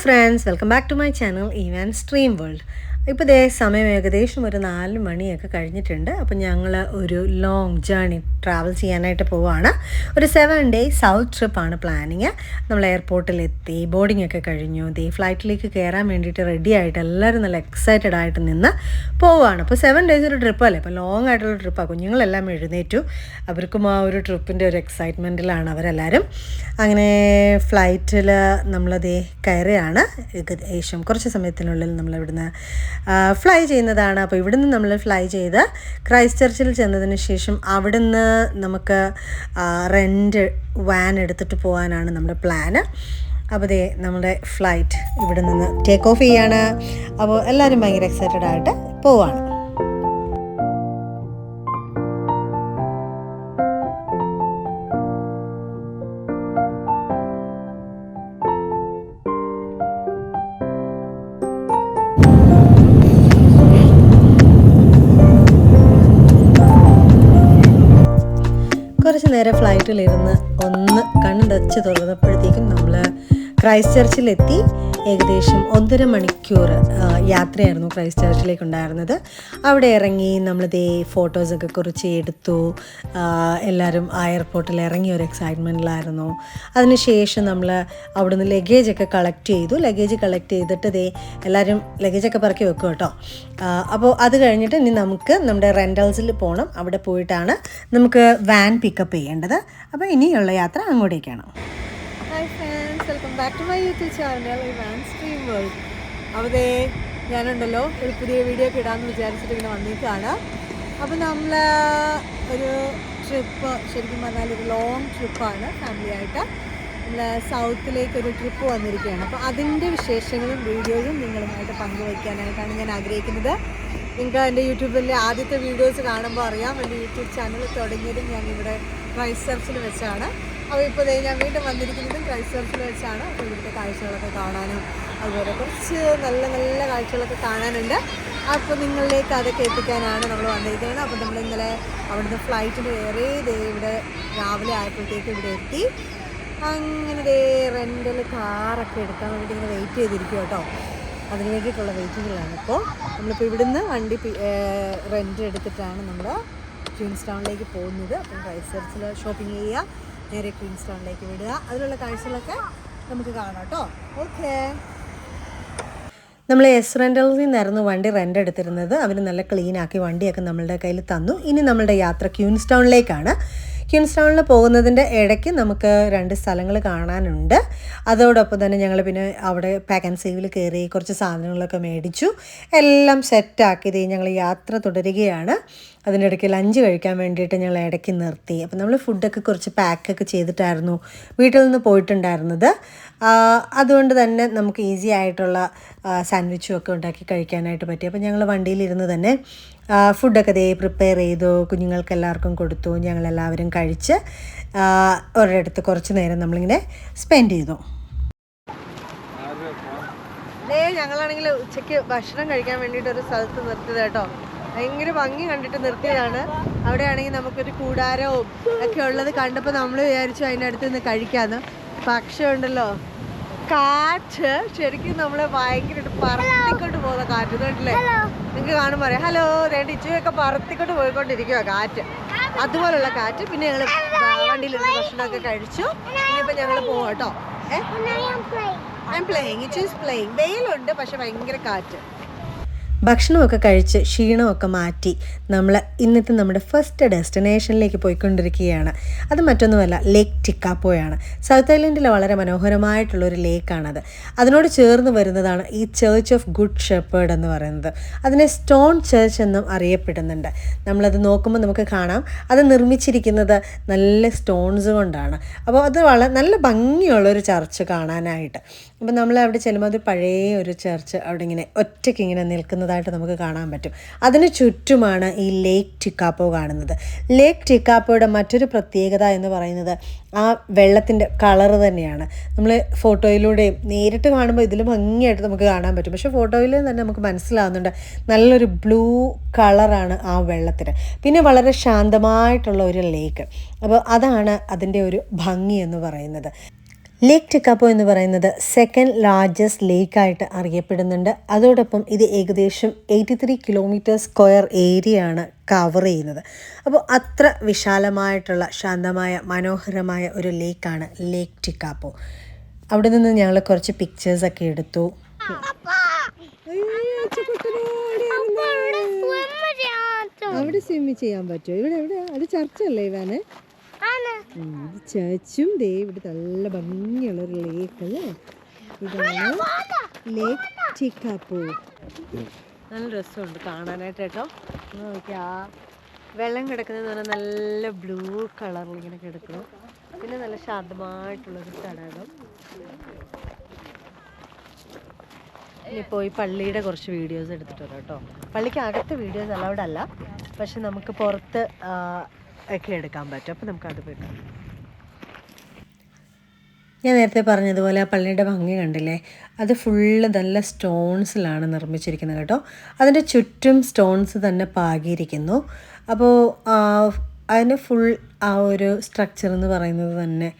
friends, welcome back to my channel Evan Stream World. ഇപ്പോൾ ദേ സമയം ഏകദേശം ഒരു 4 മണിയൊക്കെ കഴിഞ്ഞിട്ടുണ്ട്. അപ്പോൾ ഞങ്ങൾ ഒരു ലോങ് ജേർണി ട്രാവൽ ചെയ്യാനായിട്ട് പോവുകയാണ്. ഒരു 7 ഡേ സൗത്ത് ട്രിപ്പാണ് പ്ലാനിങ്. നമ്മൾ എയർപോർട്ടിലെത്തി, ബോർഡിംഗ് ഒക്കെ കഴിഞ്ഞു. ദേ ഫ്ലൈറ്റിലേക്ക് കയറാൻ വേണ്ടിയിട്ട് റെഡി ആയിട്ട് എല്ലാവരും നല്ല എക്സൈറ്റഡ് ആയിട്ട് നിന്ന് പോവുകയാണ്. അപ്പോൾ 7 ഡേയ്സ് ഒരു ട്രിപ്പല്ലേ, അപ്പോൾ ലോങ് ആയിട്ടുള്ള ട്രിപ്പാണ്. കുഞ്ഞുങ്ങളെല്ലാം എഴുന്നേറ്റു, അവർക്കും ആ ഒരു ട്രിപ്പിൻ്റെ ഒരു എക്സൈറ്റ്മെൻറ്റിലാണ് അവരെല്ലാവരും. അങ്ങനെ ഫ്ലൈറ്റിൽ നമ്മളതേ കയറുകയാണ്. ഏകദേശം കുറച്ച് സമയത്തിനുള്ളിൽ നമ്മളിവിടുന്ന് ഫ്ലൈ ചെയ്യുന്നതാണ്. അപ്പോൾ ഇവിടുന്ന് നമ്മൾ ഫ്ലൈ ചെയ്ത് ക്രൈസ്റ്റ് ചർച്ചിൽ ചെന്നതിന് ശേഷം അവിടുന്ന് നമുക്ക് റെൻ്റ് വാൻ എടുത്തിട്ട് പോകാനാണ് നമ്മുടെ പ്ലാന്. അപ്പോൾ ദേ നമ്മുടെ ഫ്ലൈറ്റ് ഇവിടെ നിന്ന് ടേക്ക് ഓഫ് ചെയ്യാണ്. അപ്പോൾ എല്ലാവരും ഭയങ്കര എക്സൈറ്റഡ് ആയിട്ട് പോവാണ്. കുറച്ച് നേരം ഫ്ലൈറ്റിലിരുന്ന് ഒന്ന് കണ്ണടച്ച് തുറന്നപ്പോഴത്തേക്കും നമ്മൾ ക്രൈസ്റ്റ് ചർച്ചിലെത്തി. ഏകദേശം 1.5 മണിക്കൂർ യാത്രയായിരുന്നു ക്രൈസ്റ്റ് ചർച്ചിലേക്ക് ഉണ്ടായിരുന്നത്. അവിടെ ഇറങ്ങി നമ്മളിതേ ഫോട്ടോസൊക്കെ കുറിച്ച് എടുത്തു. എല്ലാവരും ആ എയർപോർട്ടിൽ ഇറങ്ങിയ ഒരു എക്സൈറ്റ്മെൻറ്റിലായിരുന്നു. അതിനുശേഷം നമ്മൾ അവിടുന്ന് ലഗേജൊക്കെ കളക്ട് ചെയ്തു. ലഗേജ് കളക്ട് ചെയ്തിട്ട് ദേ എല്ലാവരും ലഗേജൊക്കെ പറക്കി വെക്കും കേട്ടോ. അപ്പോൾ അത് കഴിഞ്ഞിട്ട് ഇനി നമുക്ക് നമ്മുടെ റെൻ്റൽസിൽ പോകണം. അവിടെ പോയിട്ടാണ് നമുക്ക് വാൻ പിക്കപ്പ് ചെയ്യേണ്ടത്. അപ്പോൾ ഇനിയുള്ള യാത്ര അങ്ങോട്ടേക്കാണ്. Hi friends, welcome back to my YouTube channel Ivan stream world. അവിടെ ഞാനുണ്ടല്ലോ ഒരു പുതിയ വീഡിയോ ഒക്കെ ഇടാമെന്ന് വിചാരിച്ചിട്ട് ഇങ്ങനെ വന്നിട്ടാണ്. അപ്പോൾ നമ്മൾ ഒരു ട്രിപ്പ്, ശരിക്കും പറഞ്ഞാൽ ഒരു ലോങ് ട്രിപ്പാണ് ഫാമിലിയായിട്ട്. നമ്മൾ സൗത്തിലേക്കൊരു ട്രിപ്പ് വന്നിരിക്കുകയാണ്. അപ്പോൾ അതിൻ്റെ വിശേഷങ്ങളും വീഡിയോയും നിങ്ങളുമായിട്ട് പങ്കുവയ്ക്കാനായിട്ടാണ് ഞാൻ ആഗ്രഹിക്കുന്നത്. നിങ്ങൾക്ക് എൻ്റെ യൂട്യൂബിലെ ആദ്യത്തെ വീഡിയോസ് കാണുമ്പോൾ അറിയാം, എൻ്റെ യൂട്യൂബ് ചാനൽ തുടങ്ങിയതും ഞാൻ ഇവിടെ ക്രൈസ്റ്റ് ചർച്ചിൽ വെച്ചാണ്. അപ്പോൾ ഇപ്പോൾ ഞാൻ വീണ്ടും വന്നിരിക്കുന്നതും ക്രൈസ്റ്റ് ചർച്ചിൽ വെച്ചാണ്. അപ്പോൾ ഇവിടുത്തെ കാഴ്ചകളൊക്കെ കാണാനും അതുപോലെ കുറച്ച് നല്ല നല്ല കാഴ്ചകളൊക്കെ കാണാനുണ്ട്. അപ്പോൾ നിങ്ങളിലേക്ക് അതൊക്കെ എത്തിക്കാനാണ് നമ്മൾ വന്നിരിക്കുന്നത്. അപ്പോൾ നമ്മൾ ഇന്നലെ അവിടുന്ന് ഫ്ലൈറ്റിന് കയറി ഇവിടെ രാവിലെ ആയപ്പോഴത്തേക്ക് ഇവിടെ എത്തി. അങ്ങനെ റെൻ്റൽ കാറൊക്കെ എടുക്കാൻ വേണ്ടി ഇങ്ങനെ വെയിറ്റ് ചെയ്തിരിക്കും കേട്ടോ. അതിന് വേണ്ടിയിട്ടുള്ള വെയിറ്റിങ്ങിലാണ്. ഇപ്പോൾ നമ്മളിപ്പോൾ ഇവിടുന്ന് വണ്ടി റെൻ്റ് എടുത്തിട്ടാണ് നമ്മൾ ക്വീൻസ് ടൗണിലേക്ക് പോകുന്നത്. അപ്പം ക്രൈസ്റ്റ് ചർച്ചിൽ ഷോപ്പിംഗ് ചെയ്യുക, നേരെ ക്വീൻസ് ടൗണിലേക്ക് വിടുക. അതിലുള്ള കാഴ്ചകളൊക്കെ നമുക്ക് കാണാം കേട്ടോ. ഓക്കെ, നമ്മൾ എസ് റെൻ്റൽസിൽ നിന്നായിരുന്നു വണ്ടി റെൻ്റ് എടുത്തിരുന്നത്. അവർ നല്ല ക്ലീനാക്കി വണ്ടിയൊക്കെ നമ്മളുടെ കയ്യിൽ തന്നു. ഇനി നമ്മളുടെ യാത്ര ക്വീൻസ് ടൗണിലേക്കാണ്. ക്വീൻസ് ടൗണിൽ പോകുന്നതിൻ്റെ ഇടയ്ക്ക് നമുക്ക് 2 സ്ഥലങ്ങൾ കാണാനുണ്ട്. അതോടൊപ്പം തന്നെ ഞങ്ങൾ പിന്നെ അവിടെ പാക്ക് ആൻഡ് സേവിൽ കയറി കുറച്ച് സാധനങ്ങളൊക്കെ മേടിച്ചു. എല്ലാം സെറ്റാക്കിയത് ഞങ്ങൾ യാത്ര തുടരുകയാണ്. അതിൻ്റെ ഇടയ്ക്ക് ലഞ്ച് കഴിക്കാൻ വേണ്ടിയിട്ട് ഞങ്ങൾ ഇടയ്ക്ക് നിർത്തി. അപ്പോൾ നമ്മൾ ഫുഡൊക്കെ കുറച്ച് പാക്കൊക്കെ ചെയ്തിട്ടായിരുന്നു വീട്ടിൽ നിന്ന് പോയിട്ടുണ്ടായിരുന്നത്. അതുകൊണ്ട് തന്നെ നമുക്ക് ഈസി ആയിട്ടുള്ള സാൻഡ്വിച്ചും ഒക്കെ ഉണ്ടാക്കി കഴിക്കാനായിട്ട് പറ്റി. അപ്പോൾ ഞങ്ങൾ വണ്ടിയിലിരുന്ന് തന്നെ ഫുഡൊക്കെ പ്രിപ്പയർ ചെയ്തു, കുഞ്ഞുങ്ങൾക്ക് എല്ലാവർക്കും കൊടുത്തു. ഞങ്ങളെല്ലാവരും കഴിച്ച് ഒരിടത്ത് കുറച്ച് നേരം നമ്മളിങ്ങനെ സ്പെൻഡ് ചെയ്തു. ഞങ്ങളാണെങ്കിൽ ഉച്ചയ്ക്ക് ഭക്ഷണം കഴിക്കാൻ വേണ്ടിയിട്ട് ഒരു സ്ഥലത്ത് നിർത്തിയത് കേട്ടോ. ഭയങ്കര ഭംഗി കണ്ടിട്ട് നിർത്തിയതാണ്. അവിടെയാണെങ്കിൽ നമുക്കൊരു കൂടാരവും ഒക്കെ ഉള്ളത് കണ്ടപ്പോൾ നമ്മൾ വിചാരിച്ചു അതിൻ്റെ അടുത്ത് നിന്ന് കഴിക്കാമെന്ന്. പക്ഷേ ഉണ്ടല്ലോ, കാറ്റ് ശരിക്കും നമ്മളെ ഭയങ്കരമായിട്ട് പറത്തിക്കൊണ്ട് പോകുന്ന കാറ്റ് കണ്ടില്ലേ? നിങ്ങൾക്ക് കാണുമ്പോൾ അറിയാം. ഹലോ, ഇച്ചുവൊക്കെ പറത്തിക്കൊണ്ട് പോയിക്കൊണ്ടിരിക്കുക കാറ്റ്, അതുപോലുള്ള കാറ്റ്. പിന്നെ ഞങ്ങൾ വണ്ടിയിലിരുന്ന് ഭക്ഷണമൊക്കെ കഴിച്ചു. ഇനിയിപ്പോൾ ഞങ്ങൾ പോവാം കേട്ടോ. വെയിലുണ്ട്, പക്ഷെ ഭയങ്കര കാറ്റ്. ഭക്ഷണമൊക്കെ കഴിച്ച് ക്ഷീണമൊക്കെ മാറ്റി നമ്മൾ ഇന്നത്തെ നമ്മുടെ ഫസ്റ്റ് ഡെസ്റ്റിനേഷനിലേക്ക് പോയിക്കൊണ്ടിരിക്കുകയാണ്. അത് മറ്റൊന്നുമല്ല, ലേക്ക് ടിക്കാപ്പോയാണ്. സൗത്ത് ഐലൻഡിലെ വളരെ മനോഹരമായിട്ടുള്ളൊരു ലേക്കാണത്. അതിനോട് ചേർന്ന് വരുന്നതാണ് ഈ ചർച്ച് ഓഫ് ഗുഡ് ഷെപ്പേർഡ് എന്ന് പറയുന്നത്. അതിനെ സ്റ്റോൺ ചർച്ച് എന്നും അറിയപ്പെടുന്നുണ്ട്. നമ്മളത് നോക്കുമ്പോൾ നമുക്ക് കാണാം, അത് നിർമ്മിച്ചിരിക്കുന്നത് നല്ല സ്റ്റോൺസ് കൊണ്ടാണ്. അപ്പോൾ അത് നല്ല ഭംഗിയുള്ളൊരു ചർച്ച് കാണാനായിട്ട്. അപ്പോൾ നമ്മൾ അവിടെ ചെല്ലുമ്പോൾ അത് പഴയ ഒരു ചർച്ച് അവിടെ ഇങ്ങനെ ഒറ്റയ്ക്ക് ഇങ്ങനെ നിൽക്കുന്നതായിട്ട് നമുക്ക് കാണാൻ പറ്റും. അതിന് ചുറ്റുമാണ് ഈ ലേക്ക് ടിക്കാപ്പോ കാണുന്നത്. ലേക്ക് ടിക്കാപ്പോയുടെ മറ്റൊരു പ്രത്യേകത എന്ന് പറയുന്നത് ആ വെള്ളത്തിൻ്റെ കളറ് തന്നെയാണ്. നമ്മൾ ഫോട്ടോയിലൂടെയും നേരിട്ട് കാണുമ്പോൾ ഇതിൽ ഭംഗിയായിട്ട് നമുക്ക് കാണാൻ പറ്റും. പക്ഷേ ഫോട്ടോയിൽ തന്നെ നമുക്ക് മനസ്സിലാവുന്നുണ്ട് നല്ലൊരു ബ്ലൂ കളറാണ് ആ വെള്ളത്തിന്. പിന്നെ വളരെ ശാന്തമായിട്ടുള്ള ഒരു ലേക്ക്. അപ്പോൾ അതാണ് അതിൻ്റെ ഒരു ഭംഗി എന്ന് പറയുന്നത്. ലേക്ക് ടിക്കാപ്പോ എന്ന് പറയുന്നത് സെക്കൻഡ് ലാർജസ്റ്റ് ലേക്കായിട്ട് അറിയപ്പെടുന്നുണ്ട്. അതോടൊപ്പം ഇത് ഏകദേശം 83 കിലോമീറ്റർ സ്ക്വയർ ഏരിയ ആണ് കവർ ചെയ്യുന്നത്. അപ്പോൾ അത്ര വിശാലമായിട്ടുള്ള ശാന്തമായ മനോഹരമായ ഒരു ലേക്കാണ് ലേക്ക് ടിക്കാപ്പോ. അവിടെ നിന്ന് ഞങ്ങൾ കുറച്ച് പിക്ചേഴ്സൊക്കെ എടുത്തു. അവിടെ സ്വിമ്മ് ചെയ്യാൻ പറ്റുമോ? ഇവിടെ എവിടെയാ? അത് ചർച്ചല്ലേ ഇവാനെ? ഇത് ചർച്ചും ദേ ഇവിടെ നല്ല ഭംഗിയുള്ളൊരു ലേക്ക് അല്ലേ? ഇതാണ് ലേക്ക് ടിക്കാപ്പോ. നല്ല രസമുണ്ട് കാണാനായിട്ട് കേട്ടോ. നോക്കിയാ വെള്ളം കിടക്കുന്നതെന്ന് പറഞ്ഞാൽ നല്ല ബ്ലൂ കളറിൽ ഇങ്ങനെ കിടക്കണം. പിന്നെ നല്ല ശാന്തമായിട്ടുള്ളൊരു തടാകം. ഇനിയിപ്പോൾ ഈ പള്ളിയുടെ കുറച്ച് വീഡിയോസ് എടുത്തിട്ടുണ്ട് കേട്ടോ. പള്ളിക്ക് അകത്ത് വീഡിയോസ് അലൗഡ് അല്ല, പക്ഷെ നമുക്ക് പുറത്ത് ഒക്കെ എടുക്കാൻ പറ്റും. അപ്പോൾ നമുക്കത് പോയി കാണാം. ഞാൻ നേരത്തെ പറഞ്ഞതുപോലെ ആ പള്ളിയുടെ ഭംഗി കണ്ടില്ലേ? അത് ഫുള്ള് നല്ല സ്റ്റോൺസിലാണ് നിർമ്മിച്ചിരിക്കുന്നത് കേട്ടോ. അതിൻ്റെ ചുറ്റും സ്റ്റോൺസ് തന്നെ പാകിയിരിക്കുന്നു. അപ്പോൾ അതിന് ഫുൾ ആ ഒരു സ്ട്രക്ചർ എന്ന് പറയുന്നത് തന്നെ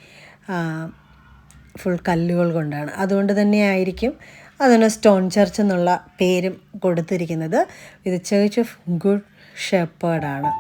ഫുൾ കല്ലുകൾ കൊണ്ടാണ്. അതുകൊണ്ട് തന്നെ ആയിരിക്കും അതിന് സ്റ്റോൺ ചർച്ച് എന്നുള്ള പേരും കൊടുത്തിരിക്കുന്നത്. ഇത് ചർച്ച് ഓഫ് ഗുഡ് ഷെപ്പേർഡാണ്.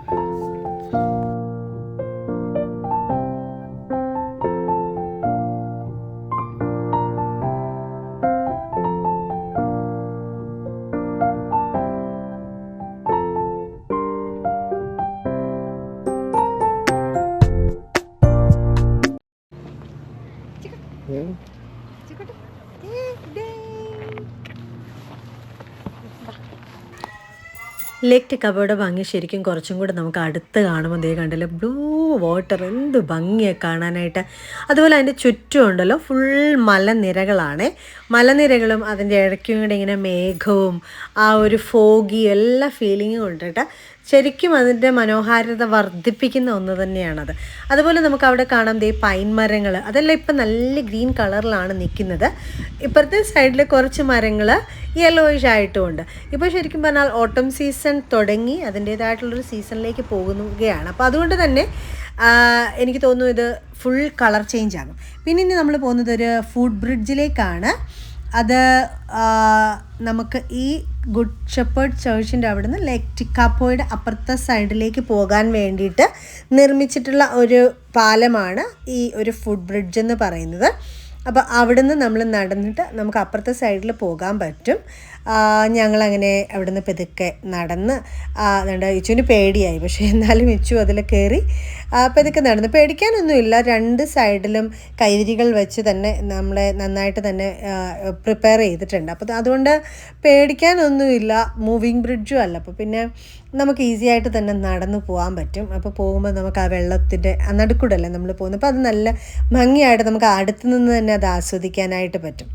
ലേക്ക് ടിക്കാപ്പോയുടെ ഭംഗി ശരിക്കും കുറച്ചും കൂടെ നമുക്ക് അടുത്ത് കാണുമ്പോൾ ദേ കണ്ടല്ലോ, ബ്ലൂ വാട്ടർ, എന്ത് ഭംഗിയാണ് കാണാനായിട്ട്. അതുപോലെ അതിൻ്റെ ചുറ്റും ഉണ്ടല്ലോ ഫുൾ മലനിരകളാണ്. മലനിരകളും അതിൻ്റെ ഇടയ്ക്കും കൂടെ ഇങ്ങനെ മേഘവും ആ ഒരു ഫോഗിയും എല്ലാ ഫീലിങ്ങും കൊണ്ടിട്ട് ശരിക്കും അതിൻ്റെ മനോഹാരിത വർദ്ധിപ്പിക്കുന്ന ഒന്ന് തന്നെയാണത്. അതുപോലെ നമുക്ക് അവിടെ കാണാം ദേ പൈൻ മരങ്ങൾ, അതെല്ലാം ഇപ്പം നല്ല ഗ്രീൻ കളറിലാണ് നിൽക്കുന്നത്. ഇപ്പുറത്തെ സൈഡിൽ കുറച്ച് മരങ്ങൾ യെല്ലോയിഷ് ആയിട്ടുമുണ്ട്. ഇപ്പോൾ ശരിക്കും പറഞ്ഞാൽ ഓട്ടം സീസൺ തുടങ്ങി അതിൻ്റേതായിട്ടുള്ളൊരു സീസണിലേക്ക് പോകുകയാണ്. അപ്പോൾ അതുകൊണ്ട് തന്നെ എനിക്ക് തോന്നുന്നു ഇത് ഫുൾ കളർ ചേഞ്ച് ആകും. പിന്നെ ഇനി നമ്മൾ പോകുന്നത് ഒരു ഫുഡ് ബ്രിഡ്ജിലേക്കാണ്. അത് നമുക്ക് ഈ ഗുഡ് ഷെപ്പേർഡ് ചർച്ചിൻ്റെ അവിടെ നിന്ന് ലേക്ക് ടിക്കാപ്പോയുടെ അപ്പുറത്തെ സൈഡിലേക്ക് പോകാൻ വേണ്ടിയിട്ട് നിർമ്മിച്ചിട്ടുള്ള ഒരു പാലമാണ് ഈ ഒരു ഫുഡ് ബ്രിഡ്ജ് എന്ന് പറയുന്നത്. അപ്പോൾ അവിടുന്ന് നമ്മൾ നടന്നിട്ട് നമുക്ക് അപ്പുറത്തെ സൈഡിൽ പോകാൻ പറ്റും. ഞങ്ങളങ്ങനെ അവിടുന്ന് പെതുക്കെ നടന്ന് അതുകൊണ്ട് ഇച്ചുവിന് പേടിയായി, പക്ഷേ എന്നാലും ഇച്ചു അതിൽ കയറി പെതുക്കെ നടന്ന്. പേടിക്കാനൊന്നുമില്ല, രണ്ട് സൈഡിലും കൈവരികൾ വെച്ച് തന്നെ നമ്മളെ നന്നായിട്ട് തന്നെ പ്രിപ്പയർ ചെയ്തിട്ടുണ്ട്. അപ്പോൾ അതുകൊണ്ട് പേടിക്കാനൊന്നുമില്ല. മൂവിങ് ബ്രിഡ്ജും അല്ല, അപ്പോൾ പിന്നെ നമുക്ക് ഈസി ആയിട്ട് തന്നെ നടന്നു പോകാൻ പറ്റും. അപ്പോൾ പോകുമ്പോൾ നമുക്ക് ആ വെള്ളത്തിൻ്റെ നടുക്കൂടല്ലേ നമ്മൾ പോകുന്നത്. അപ്പോൾ അത് നല്ല ഭംഗിയായിട്ട് നമുക്ക് അടുത്ത് നിന്ന് തന്നെ അത് ആസ്വദിക്കാനായിട്ട് പറ്റും.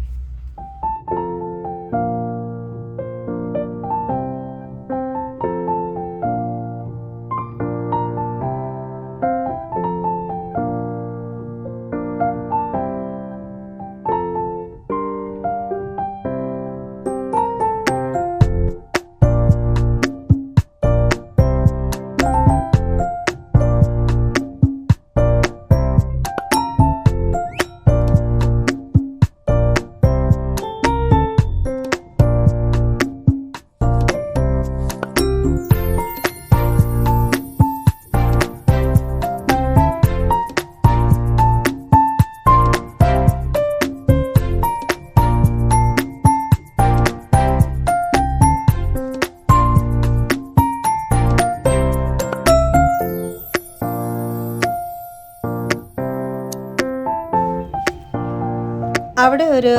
അവിടെ ഒരു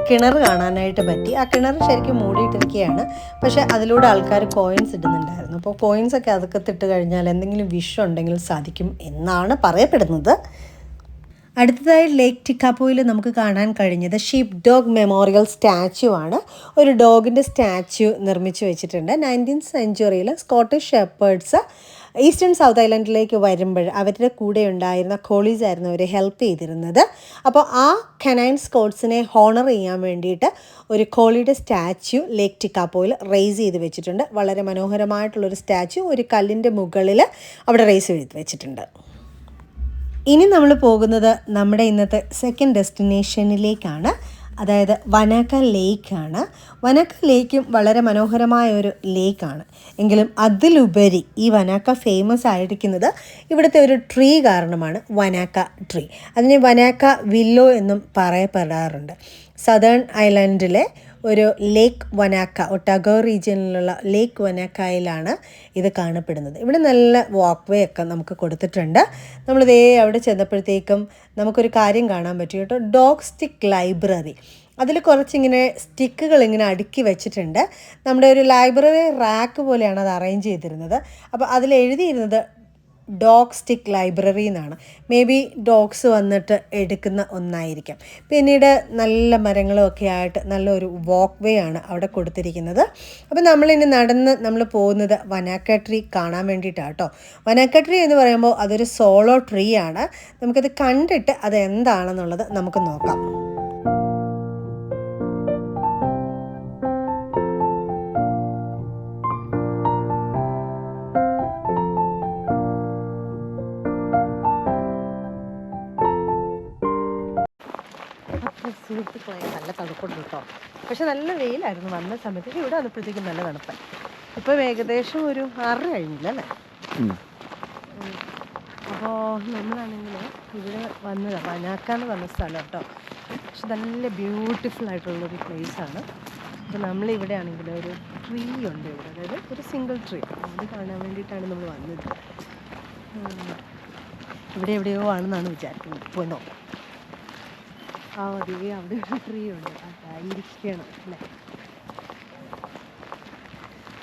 കിണർ കാണാനായിട്ട് പറ്റി. ആ കിണർ ശരിക്കും മൂടിയിട്ടിരിക്കുകയാണ്, പക്ഷേ അതിലൂടെ ആൾക്കാർ കോയിൻസ് ഇടുന്നുണ്ടായിരുന്നു. അപ്പോൾ കോയിൻസൊക്കെ അതൊക്കത്തിട്ട് കഴിഞ്ഞാൽ എന്തെങ്കിലും വിഷം ഉണ്ടെങ്കിൽ സാധിക്കും എന്നാണ് പറയപ്പെടുന്നത്. അടുത്തതായി ലേക്ക് ടിക്കാപ്പോയിൽ നമുക്ക് കാണാൻ കഴിഞ്ഞത് ഷീപ്പ് ഡോഗ് മെമ്മോറിയൽ സ്റ്റാച്ചു ആണ്. ഒരു ഡോഗിൻ്റെ സ്റ്റാച്ചു നിർമ്മിച്ച് വെച്ചിട്ടുണ്ട്. 19th സെഞ്ച്വറിയിൽ സ്കോട്ടിഷ് ഷെപ്പേർഡ്സ് ഈസ്റ്റേൺ സൗത്ത് ഐലൻഡിലേക്ക് വരുമ്പോൾ അവരുടെ കൂടെ ഉണ്ടായിരുന്ന കോളീസ് ആയിരുന്നു അവരെ ഹെൽപ്പ് ചെയ്തിരുന്നത്. അപ്പോൾ ആ കനൈൻ സ്കോട്ട്സിനെ ഹോണർ ചെയ്യാൻ വേണ്ടിയിട്ട് ഒരു കോളിയുടെ സ്റ്റാച്ചു ലേക്ക് ടിക്കാപ്പോയിൽ റേസ് ചെയ്ത് വെച്ചിട്ടുണ്ട്. വളരെ മനോഹരമായിട്ടുള്ളൊരു സ്റ്റാച്ചു ഒരു കല്ലിൻ്റെ മുകളിൽ അവിടെ റേസ് ചെയ്ത് വെച്ചിട്ടുണ്ട്. ഇനി നമ്മൾ പോകുന്നത് നമ്മുടെ ഇന്നത്തെ സെക്കൻഡ് ഡെസ്റ്റിനേഷനിലേക്കാണ്. അതായത് വനാക്ക ലേക്കാണ്. വനാക്ക ലേക്കും വളരെ മനോഹരമായ ഒരു ലേക്കാണ്. എങ്കിലും അതിലുപരി ഈ വനാക്ക ഫേമസ് ആയിരിക്കുന്നത് ഇവിടുത്തെ ഒരു ട്രീ കാരണമാണ്. വനാക്ക ട്രീ, അതിനെ വനാക്ക വില്ലോ എന്നും പറയപ്പെടാറുണ്ട്. സദേൺ ഐലൻഡിലെ ഒരു ലേക്ക് വനാക്ക, ഒട്ടാഗോ റീജിയനിലുള്ള ലേക്ക് വനാക്കയിലാണ് ഇത് കാണപ്പെടുന്നത്. ഇവിടെ നല്ല വാക്ക് വേ ഒക്കെ നമുക്ക് കൊടുത്തിട്ടുണ്ട്. നമ്മളിതേ അവിടെ ചെന്നപ്പോഴത്തേക്കും നമുക്കൊരു കാര്യം കാണാൻ പറ്റും കേട്ടോ, ഡോഗ് സ്റ്റിക്ക് ലൈബ്രറി. അതിൽ കുറച്ചിങ്ങനെ സ്റ്റിക്കുകൾ ഇങ്ങനെ അടുക്കി വെച്ചിട്ടുണ്ട്. നമ്മുടെ ഒരു ലൈബ്രറി റാക്ക് പോലെയാണ് അത് അറേഞ്ച് ചെയ്തിരുന്നത്. അപ്പോൾ അതിൽ എഴുതിയിരുന്നത് ഡോഗ് സ്റ്റിക്ക് ലൈബ്രറി എന്നാണ്. മേ ബി ഡോഗ്സ് വന്നിട്ട് എടുക്കുന്ന ഒന്നായിരിക്കാം. പിന്നീട് നല്ല മരങ്ങളും ഒക്കെ ആയിട്ട് നല്ലൊരു വാക്ക് വേ ആണ് അവിടെ കൊടുത്തിരിക്കുന്നത്. അപ്പോൾ നമ്മളിനി നടന്ന് നമ്മൾ പോകുന്നത് വനാക്ക ട്രീ കാണാൻ വേണ്ടിയിട്ടാണ് കേട്ടോ. വനാക്ക ട്രീ എന്ന് പറയുമ്പോൾ അതൊരു സോളോ ട്രീ ആണ്. നമുക്കത് കണ്ടിട്ട് അത് എന്താണെന്നുള്ളത് നമുക്ക് നോക്കാം. സുഹൃത്തുക്കളെ, നല്ല തണുപ്പുണ്ട് കേട്ടോ. പക്ഷെ നല്ല വെയിലായിരുന്നു വന്ന സമയത്ത്. ഇവിടെ വന്നപ്പോഴത്തേക്കും നല്ല തണുപ്പായി. ഇപ്പം ഏകദേശം ഒരു 6 കഴിഞ്ഞില്ല അല്ലേ? അപ്പോൾ നമ്മളാണെങ്കിൽ ഇവിടെ വന്നത് വനാക്കാന്ന് പറഞ്ഞ സ്ഥലം കേട്ടോ. പക്ഷെ നല്ല ബ്യൂട്ടിഫുൾ ആയിട്ടുള്ളൊരു പ്ലേസാണ്. അപ്പോൾ നമ്മളിവിടെ ആണെങ്കിൽ ഒരു ട്രീ ഉണ്ട് ഇവിടെ, അതായത് ഒരു സിംഗിൾ ട്രീ. അത് കാണാൻ വേണ്ടിയിട്ടാണ് നമ്മൾ വന്നത്. ഇവിടെ എവിടെയോ ആണെന്നാണ് വിചാരിക്കുന്നത്. പോയി നോക്കാം. അതേ അവിടെ ഒരു ട്രീ ഉണ്ട്, അതായിരിക്കണം അല്ലേ.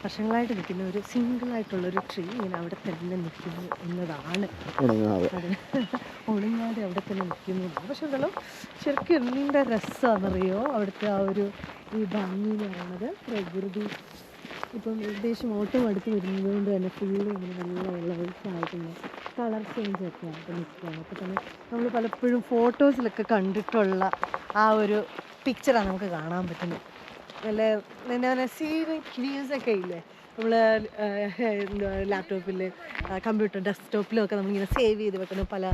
വർഷങ്ങളായിട്ട് നിൽക്കുന്ന ഒരു സിംഗിളായിട്ടുള്ളൊരു ട്രീ ഇങ്ങനെ അവിടെ തന്നെ നിൽക്കുന്നു എന്നതാണ്. ഒണങ്ങാതെ അവിടെ തന്നെ നിൽക്കുന്നതാണ്. പക്ഷെ ഉണ്ടല്ലോ, ശരിക്കും എന്തിൻ്റെ രസമാണെന്നറിയോ അവിടുത്തെ ആ ഒരു ഈ ഭംഗി എന്ന് പറയുന്നത്. പ്രകൃതി ഇപ്പം ഏകദേശം ഓട്ടം അടുത്ത് വരുന്നത് കൊണ്ട് തന്നെ ഫുള്ള് ഇങ്ങനെ നല്ല വെള്ളവെളിച്ചമായിട്ടുണ്ട്, കളർ ചേഞ്ച് ഒക്കെ ആയിട്ട് നിൽക്കുകയാണ്. അപ്പോൾ തന്നെ നമ്മൾ പലപ്പോഴും ഫോട്ടോസിലൊക്കെ കണ്ടിട്ടുള്ള ആ ഒരു പിക്ചറാണ് നമുക്ക് കാണാൻ പറ്റുന്നത്. നല്ല എന്താ സീനിക് വ്യൂസൊക്കെ ഇല്ലേ, നമ്മൾ ലാപ്ടോപ്പിൽ, കമ്പ്യൂട്ടർ ഡെസ്ക്ടോപ്പിലും ഒക്കെ നമ്മളിങ്ങനെ സേവ് ചെയ്ത് വെക്കുന്ന പല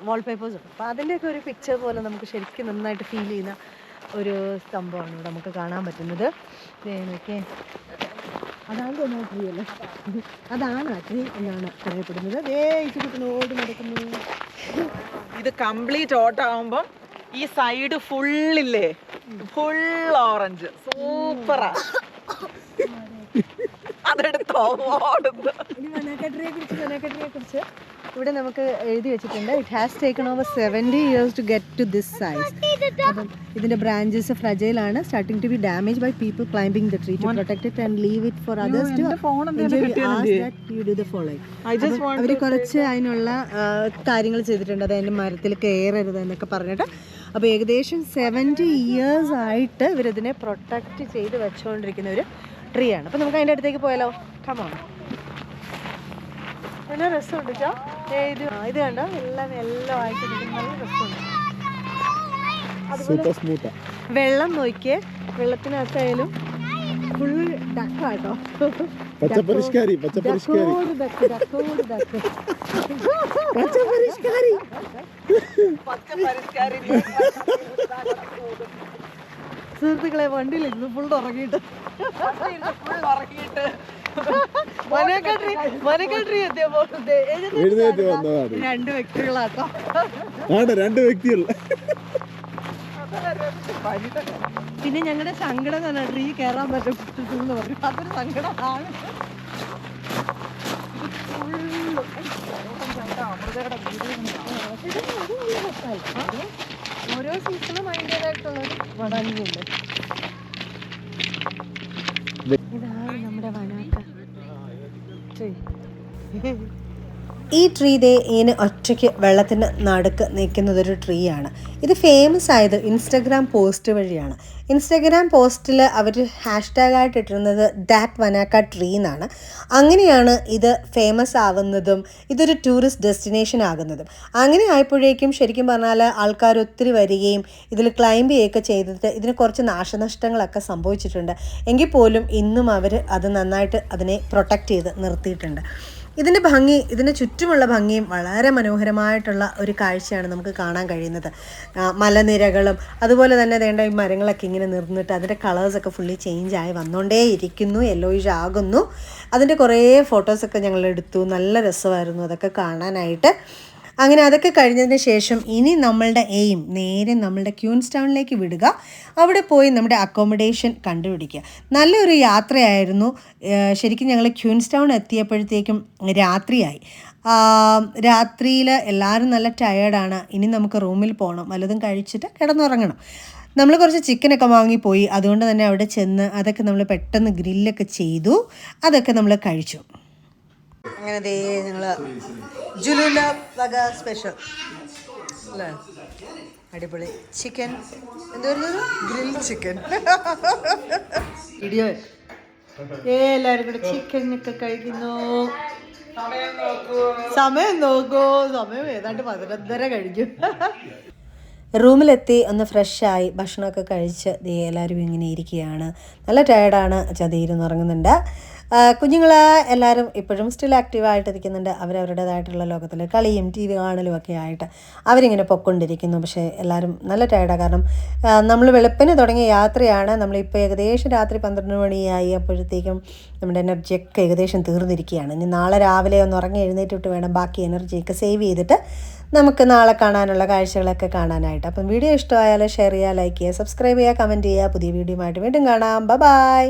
വാൾപേപ്പേഴ്സ് ഉണ്ട്. അപ്പോൾ അതിൻ്റെയൊക്കെ ഒരു പിക്ചർ പോലെ നമുക്ക് ശരിക്കും നന്നായിട്ട് ഫീൽ ചെയ്യുന്ന ഒരു സംഭവമാണ് ഇവിടെ നമുക്ക് കാണാൻ പറ്റുന്നത്. ഓക്കെ, അതാണ് തോന്നുന്നത് ട്രീ അല്ലേ, അതാണ് ആ ട്രീ എന്നാണ് പറയപ്പെടുന്നത്. ഓടി നടക്കുന്നു. ഇത് കംപ്ലീറ്റ് ഓട്ടാകുമ്പം ഈ സൈഡ് ഫുള്ളില്ലേ, ഫുൾ ഓറഞ്ച്, സൂപ്പറാ. അതെടുത്തോ ഓടുന്നു. ഇനി വനാക്ക കുറിച്ച് ഇവിടെ നമുക്ക് എഴുതി വെച്ചിട്ടുണ്ട്. It has taken over 70 years to get to this size. അപ്പം ഇതിന്റെ ബ്രാഞ്ചസ് ഫ്രജൈൽ ആണ്, starting to be damage by people climbing the tree. To protect it and leave it for others to അവർ കുറച്ച് അതിനുള്ള കാര്യങ്ങൾ ചെയ്തിട്ടുണ്ട്. അത് അതിൻ്റെ മരത്തിൽ കയറരുത് എന്നൊക്കെ പറഞ്ഞിട്ട്. അപ്പോൾ ഏകദേശം 70 years ആയിട്ട് ഇവരിതിനെ പ്രൊട്ടക്റ്റ് ചെയ്ത് വെച്ചുകൊണ്ടിരിക്കുന്ന ഒരു ട്രീ ആണ്. അപ്പോൾ നമുക്ക് അതിൻ്റെ അടുത്തേക്ക് പോയാലോ? കമോൺ. നല്ല രസമുണ്ട് ചോ. ഇത് കണ്ടോ, എല്ലാം ആയിട്ട് നല്ല രസമുണ്ട്. അതുപോലെ വെള്ളം നോക്കിയേ, വെള്ളത്തിനകത്തായാലും ഫുൾ ഡക്കാട്ടോ. സുഹൃത്തുക്കളെ, വണ്ടിയിലിരുന്നു ഫുൾ ഉറങ്ങിയിട്ട് രണ്ട് വ്യക്തികളാട്ടോ. പിന്നെ ഞങ്ങളുടെ സങ്കടം തന്നെ ട്രീ കയറാൻ പറ്റുമെന്ന് പറഞ്ഞു. അതൊരു സങ്കടമാണ്. ഓരോ സീസണും അതിൻ്റെതായിട്ടുള്ളൊരു ഭംഗിയുണ്ട്. ഇതാണ് നമ്മുടെ വനാക്ക ട്രീ. ഈ ട്രീ ഇങ്ങനെ ഒറ്റയ്ക്ക് വെള്ളത്തിൻ്റെ നടുക്ക് നിൽക്കുന്നതൊരു ട്രീ ആണ്. ഇത് ഫേമസ് ആയത് ഇൻസ്റ്റഗ്രാം പോസ്റ്റ് വഴിയാണ്. ഇൻസ്റ്റഗ്രാം പോസ്റ്റിൽ അവർ ഹാഷ്ടാഗായിട്ട് ഇട്ടിരുന്നത് ദാറ്റ് വനാക്ക ട്രീ എന്നാണ്. അങ്ങനെയാണ് ഇത് ഫേമസ് ആവുന്നതും ഇതൊരു ടൂറിസ്റ്റ് ഡെസ്റ്റിനേഷൻ ആകുന്നതും. അങ്ങനെ ആയപ്പോഴേക്കും ശരിക്കും പറഞ്ഞാൽ ആൾക്കാർ ഒത്തിരി വരികയും ഇതിൽ ക്ലൈംബ് ചെയ്യുകയൊക്കെ ചെയ്തിട്ട് ഇതിന് കുറച്ച് നാശനഷ്ടങ്ങളൊക്കെ സംഭവിച്ചിട്ടുണ്ട്. എങ്കിൽ പോലും ഇന്നും അവർ അത് നന്നായിട്ട് അതിനെ പ്രൊട്ടക്റ്റ് ചെയ്ത് നിർത്തിയിട്ടുണ്ട്. ഇതിൻ്റെ ഭംഗി, ഇതിൻ്റെ ചുറ്റുമുള്ള ഭംഗിയും വളരെ മനോഹരമായിട്ടുള്ള ഒരു കാഴ്ചയാണ് നമുക്ക് കാണാൻ കഴിയുന്നത്. മലനിരകളും അതുപോലെ തന്നെ വേണ്ട ഈ മരങ്ങളൊക്കെ ഇങ്ങനെ നിർന്നിട്ട് അതിൻ്റെ കളേഴ്സൊക്കെ ഫുള്ളി ചേഞ്ച് ആയി വന്നുകൊണ്ടേ ഇരിക്കുന്നു, യെല്ലോയിഷ് ആകുന്നു. അതിൻ്റെ കുറേ ഫോട്ടോസൊക്കെ ഞങ്ങൾ എടുത്തു. നല്ല രസമായിരുന്നു അതൊക്കെ കാണാനായിട്ട്. അങ്ങനെ അതൊക്കെ കഴിഞ്ഞതിന് ശേഷം ഇനി നമ്മളുടെ എയിം നേരെ നമ്മളുടെ ക്യൂൻസ് ടൗണിലേക്ക് വിടുക. അവിടെ പോയി നമ്മുടെ അക്കോമഡേഷൻ കണ്ടുപിടിക്കുക. നല്ലൊരു യാത്രയായിരുന്നു. ശരിക്കും ഞങ്ങൾ ക്യൂൻസ് ടൗൺ എത്തിയപ്പോഴത്തേക്കും രാത്രിയായി. രാത്രിയിൽ എല്ലാവരും നല്ല ടയേർഡാണ്. ഇനി നമുക്ക് റൂമിൽ പോകണം, വല്ലതും കഴിച്ചിട്ട് കിടന്നുറങ്ങണം. നമ്മൾ കുറച്ച് ചിക്കനൊക്കെ വാങ്ങിപ്പോയി. അതുകൊണ്ട് തന്നെ അവിടെ ചെന്ന് അതൊക്കെ നമ്മൾ പെട്ടെന്ന് ഗ്രില്ലൊക്കെ ചെയ്തു. അതൊക്കെ നമ്മൾ കഴിച്ചു. അങ്ങനെ ദേ ഞങ്ങൾ ജുലൂല വക സ്പെഷ്യൽ അല്ലേ, അടിപൊളി ചിക്കൻ, എന്തായിരുന്നു ഗ്രിൽ ചിക്കൻ വീഡിയോ. എല്ലാവരും കൂടെ ചിക്കനൊക്കെ കഴിക്കുന്നു. സമയം നോക്കൂ, സമയം ഏതാണ്ട് 11:30 കഴിഞ്ഞു. റൂമിലെത്തി ഒന്ന് ഫ്രഷായി ഭക്ഷണമൊക്കെ കഴിച്ച് എല്ലാവരും ഇങ്ങനെ ഇരിക്കുകയാണ്. നല്ല ടയർഡാണ്. ചതയിരുന്ന് ഉറങ്ങുന്നുണ്ട്. കുഞ്ഞുങ്ങൾ എല്ലാവരും ഇപ്പോഴും സ്റ്റിൽ ആക്റ്റീവായിട്ടിരിക്കുന്നുണ്ട്. അവരവരുടേതായിട്ടുള്ള ലോകത്തിൽ കളിയും TV കാണലും ഒക്കെ ആയിട്ട് അവരിങ്ങനെ പൊക്കൊണ്ടിരിക്കുന്നു. പക്ഷേ എല്ലാവരും നല്ല ടയർഡാണ്. കാരണം നമ്മൾ വെളുപ്പിന് തുടങ്ങിയ യാത്രയാണ്. നമ്മളിപ്പോൾ ഏകദേശം രാത്രി 12 മണിയായി. അപ്പോഴത്തേക്കും നമ്മുടെ എനർജിയൊക്കെ ഏകദേശം തീർന്നിരിക്കുകയാണ്. ഇനി നാളെ രാവിലെ ഒന്ന് ഉറങ്ങി എഴുന്നേറ്റിട്ട് വേണം ബാക്കി എനർജിയൊക്കെ സേവ് ചെയ്തിട്ട് നമുക്ക് നാളെ കാണാനുള്ള കാഴ്ചകളൊക്കെ കാണാനായിട്ട്. അപ്പം വീഡിയോ ഇഷ്ടമായാൽ ഷെയർ ചെയ്യുക, ലൈക്ക് ചെയ്യുക, സബ്സ്ക്രൈബ് ചെയ്യുക, കമൻറ്റ് ചെയ്യുക. പുതിയ വീഡിയോ ആയിട്ട് വീണ്ടും കാണാം. ബൈ.